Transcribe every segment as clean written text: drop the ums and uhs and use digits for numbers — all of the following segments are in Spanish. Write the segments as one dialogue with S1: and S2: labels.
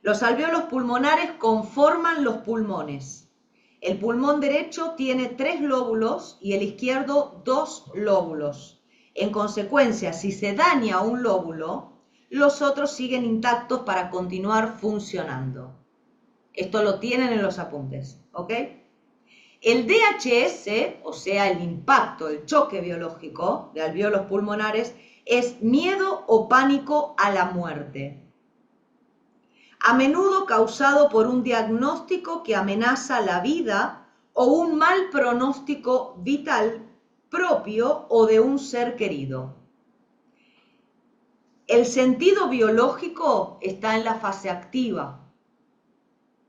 S1: Los alvéolos pulmonares conforman los pulmones. El pulmón derecho tiene 3 lóbulos y el izquierdo 2 lóbulos. En consecuencia, si se daña un lóbulo, los otros siguen intactos para continuar funcionando. Esto lo tienen en los apuntes, ¿ok? El DHS, o sea, el impacto, el choque biológico de alvéolos pulmonares, es miedo o pánico a la muerte. A menudo causado por un diagnóstico que amenaza la vida o un mal pronóstico vital propio o de un ser querido. El sentido biológico está en la fase activa,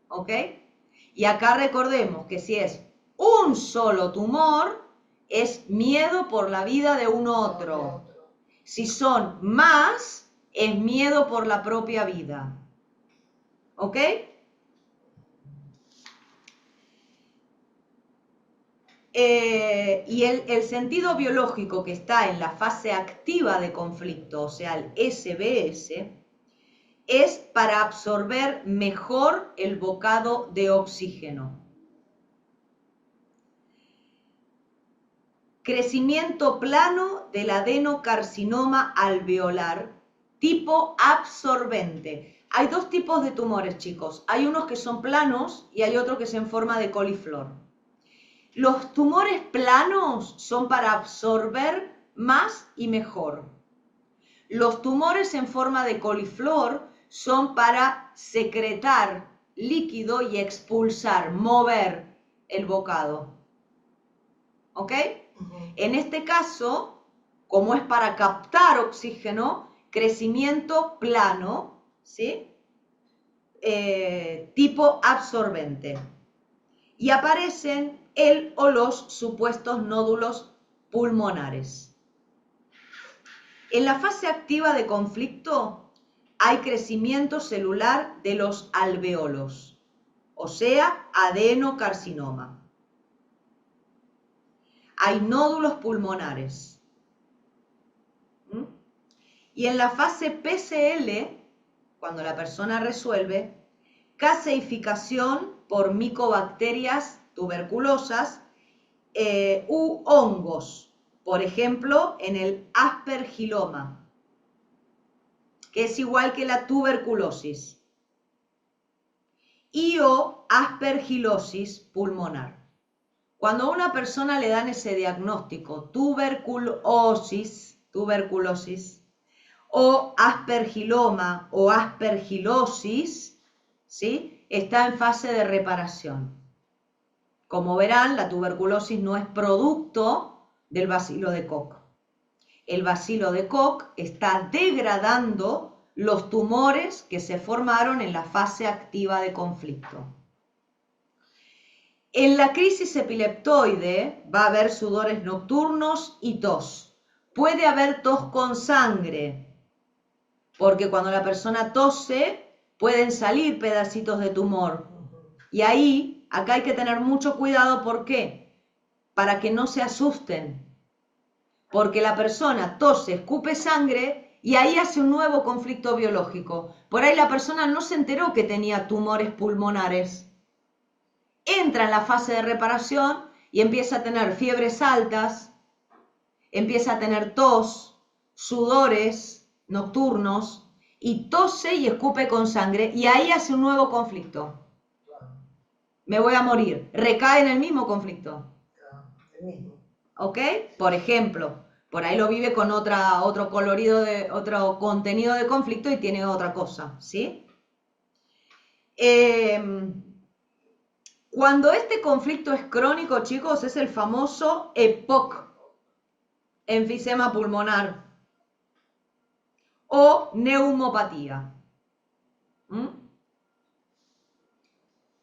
S1: ¿ok? Y acá recordemos que si es un solo tumor, es miedo por la vida de un otro. Si son más, es miedo por la propia vida. ¿Ok? Y el sentido biológico que está en la fase activa de conflicto, o sea, el SBS, es para absorber mejor el bocado de oxígeno. Crecimiento plano del adenocarcinoma alveolar, tipo absorbente. Hay 2 tipos de tumores, chicos. Hay unos que son planos y hay otros que son en forma de coliflor. Los tumores planos son para absorber más y mejor. Los tumores en forma de coliflor son para secretar líquido y expulsar, mover el bocado. ¿Ok? En este caso, como es para captar oxígeno, crecimiento plano, ¿sí? Tipo absorbente. Y aparecen el o los supuestos nódulos pulmonares. En la fase activa de conflicto hay crecimiento celular de los alvéolos, o sea, adenocarcinoma. Hay nódulos pulmonares. Y en la fase PCL, cuando la persona resuelve, caseificación por micobacterias tuberculosas u hongos, por ejemplo, en el aspergiloma, que es igual que la tuberculosis, y o aspergilosis pulmonar. Cuando a una persona le dan ese diagnóstico, tuberculosis, o aspergiloma o aspergilosis, ¿sí? Está en fase de reparación. Como verán, la tuberculosis no es producto del bacilo de Koch. El bacilo de Koch está degradando los tumores que se formaron en la fase activa de conflicto. En la crisis epileptoide va a haber sudores nocturnos y tos. Puede haber tos con sangre, porque cuando la persona tose pueden salir pedacitos de tumor. Y ahí, acá hay que tener mucho cuidado, ¿por qué? Para que no se asusten. Porque la persona tose, escupe sangre y ahí hace un nuevo conflicto biológico. Por ahí la persona no se enteró que tenía tumores pulmonares. Entra en la fase de reparación y empieza a tener fiebres altas, empieza a tener tos, sudores nocturnos, y tose y escupe con sangre, y ahí hace un nuevo conflicto. Me voy a morir. Recae en el mismo conflicto. ¿Ok? Por ejemplo, por ahí lo vive con otro colorido, otro contenido de conflicto y tiene otra cosa, ¿sí? Cuando este conflicto es crónico, chicos, es el famoso EPOC, enfisema pulmonar, o neumopatía.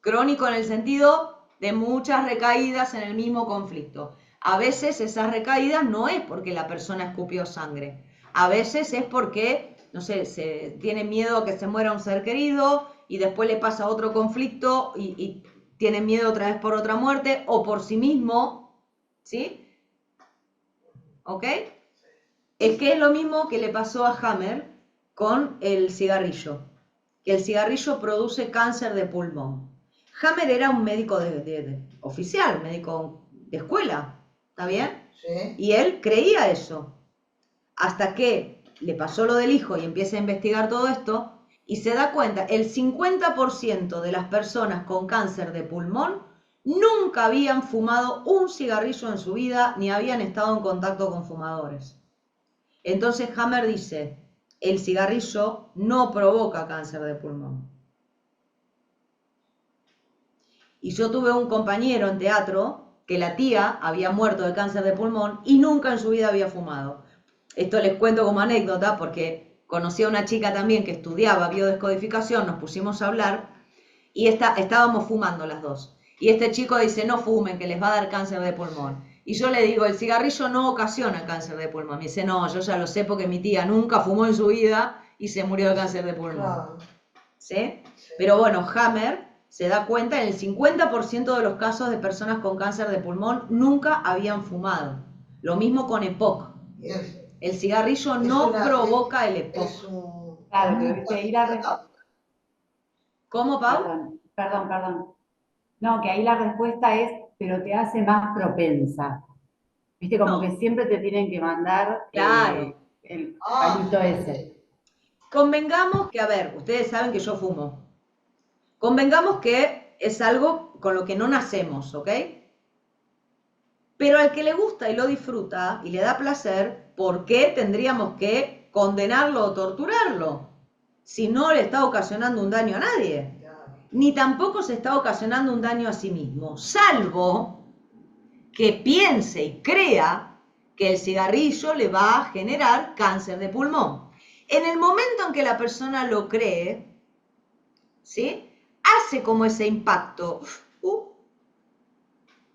S1: Crónico en el sentido de muchas recaídas en el mismo conflicto. A veces esas recaídas no es porque la persona escupió sangre. A veces es porque, no sé, se tiene miedo a que se muera un ser querido y después le pasa otro conflicto y tiene miedo otra vez por otra muerte o por sí mismo, ¿sí? ¿Ok? Es que es lo mismo que le pasó a Hammer con el cigarrillo, que el cigarrillo produce cáncer de pulmón. Hammer era un médico oficial, médico de escuela, ¿está bien?
S2: Sí.
S1: Y él creía eso. Hasta que le pasó lo del hijo y empieza a investigar todo esto y se da cuenta, el 50% de las personas con cáncer de pulmón nunca habían fumado un cigarrillo en su vida ni habían estado en contacto con fumadores. Entonces Hammer dice, el cigarrillo no provoca cáncer de pulmón. Y yo tuve un compañero en teatro que la tía había muerto de cáncer de pulmón y nunca en su vida había fumado. Esto les cuento como anécdota porque conocí a una chica también que estudiaba biodescodificación, nos pusimos a hablar y estábamos fumando las dos. Y este chico dice, no fumen, que les va a dar cáncer de pulmón. Y yo le digo, el cigarrillo no ocasiona cáncer de pulmón. Me dice, no, yo ya lo sé porque mi tía nunca fumó en su vida y se murió de cáncer de pulmón.
S2: Claro.
S1: ¿Sí? Pero bueno, Hammer se da cuenta, en el 50% de los casos de personas con cáncer de pulmón nunca habían fumado. Lo mismo con EPOC. El cigarrillo no provoca el EPOC.
S3: Claro, pero viste, ahí
S1: ¿Cómo, Pau?
S3: Perdón. No, que ahí la respuesta es, pero te hace más propensa. Viste, como
S1: No.
S3: que siempre te tienen que mandar
S1: Claro.
S3: el palito ese.
S1: Convengamos que, a ver, ustedes saben que yo fumo. Convengamos que es algo con lo que no nacemos, ¿ok? Pero al que le gusta y lo disfruta y le da placer, ¿por qué tendríamos que condenarlo o torturarlo? Si no le está ocasionando un daño a nadie. Ni tampoco se está ocasionando un daño a sí mismo, salvo que piense y crea que el cigarrillo le va a generar cáncer de pulmón. En el momento en que la persona lo cree, ¿sí? Hace como ese impacto.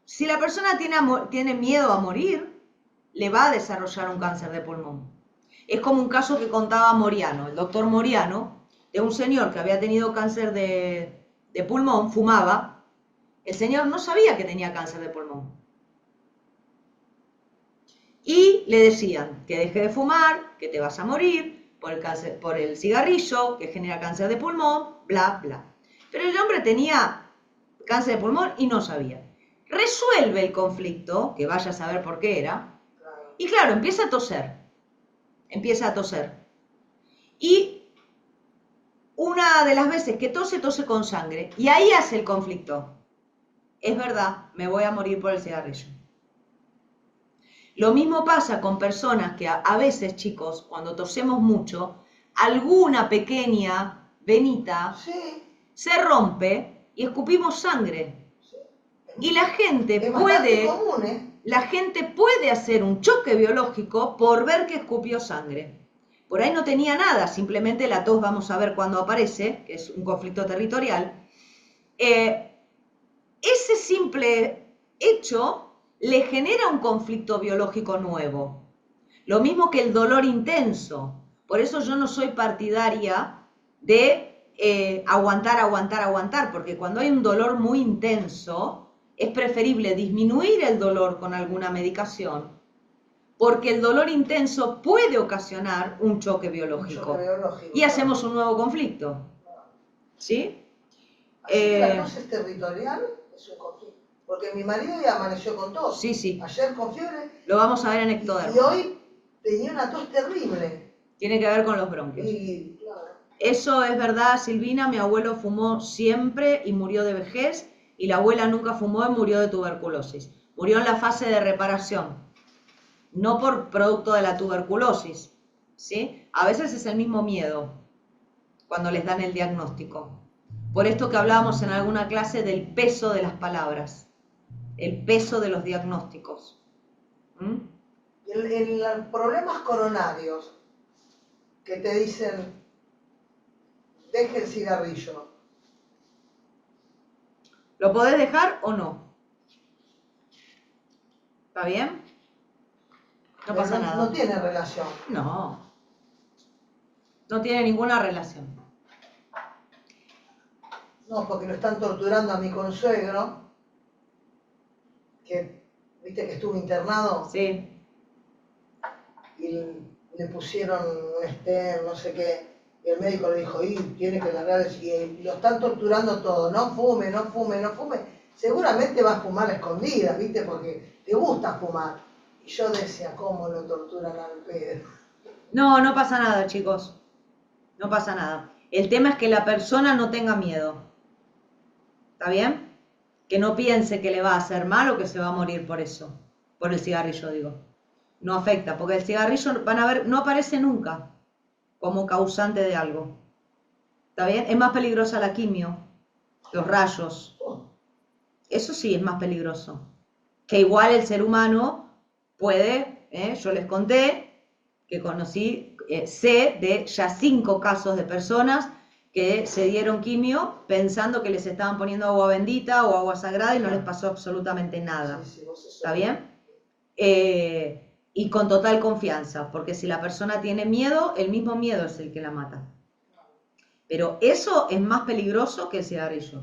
S1: Si la persona tiene miedo a morir, le va a desarrollar un cáncer de pulmón. Es como un caso que contaba Moriano, el doctor Moriano, de un señor que había tenido cáncer de pulmón, fumaba. El señor no sabía que tenía cáncer de pulmón. Y le decían que deje de fumar, que te vas a morir por el cigarrillo, que genera cáncer de pulmón, bla, bla. Pero el hombre tenía cáncer de pulmón y no sabía. Resuelve el conflicto, que vaya a saber por qué era, y claro, empieza a toser. Y una de las veces que tose con sangre, y ahí hace el conflicto. Es verdad, me voy a morir por el cigarrillo. Lo mismo pasa con personas que a veces, chicos, cuando tosemos mucho, alguna pequeña venita se rompe y escupimos sangre. Y la gente puede hacer un choque biológico por ver que escupió sangre. Por ahí no tenía nada, simplemente la tos vamos a ver cuando aparece, que es un conflicto territorial. Ese simple hecho le genera un conflicto biológico nuevo. Lo mismo que el dolor intenso. Por eso yo no soy partidaria de aguantar, porque cuando hay un dolor muy intenso, es preferible disminuir el dolor con alguna medicación, porque el dolor intenso puede ocasionar un choque biológico. Y hacemos un nuevo conflicto. ¿Sí?
S2: Así que la tos es territorial, es un conflicto. Porque mi marido ya amaneció con tos.
S1: Sí.
S2: Ayer con fiebre.
S1: Lo vamos a ver en ectodermo.
S2: Y hoy tenía una tos terrible.
S1: Tiene que ver con los bronquios.
S2: Claro.
S1: Eso es verdad, Silvina. Mi abuelo fumó siempre y murió de vejez. Y la abuela nunca fumó y murió de tuberculosis. Murió en la fase de reparación. No por producto de la tuberculosis. ¿Sí? A veces es el mismo miedo cuando les dan el diagnóstico. Por esto que hablábamos en alguna clase del peso de las palabras. El peso de los diagnósticos.
S2: Los problemas coronarios que te dicen, deje el cigarrillo.
S1: ¿Lo podés dejar o no? ¿Está bien? No pasa nada.
S2: No tiene relación.
S1: No. No tiene ninguna relación.
S2: No, porque lo están torturando a mi consuegro, que, viste que estuvo internado.
S1: Sí.
S2: Y le pusieron un stent, no sé qué. Y el médico le dijo, y tiene que largar, y lo están torturando todo, no fume, no fume, no fume. Seguramente va a fumar a escondidas, ¿viste? Porque te gusta fumar. Y yo decía, ¿cómo lo torturan al pedo?
S1: No, no pasa nada, chicos. No pasa nada. El tema es que la persona no tenga miedo. ¿Está bien? Que no piense que le va a hacer mal o que se va a morir por eso. Por el cigarrillo, digo. No afecta, porque el cigarrillo, van a ver, no aparece nunca como causante de algo. ¿Está bien? Es más peligrosa la quimio, los rayos. Eso sí es más peligroso. Que igual el ser humano puede, yo les conté que conocí, sé de ya 5 casos de personas que se dieron quimio pensando que les estaban poniendo agua bendita o agua sagrada y no les pasó absolutamente nada. ¿Está bien? Y con total confianza, porque si la persona tiene miedo, el mismo miedo es el que la mata. Pero eso es más peligroso que el cigarrillo.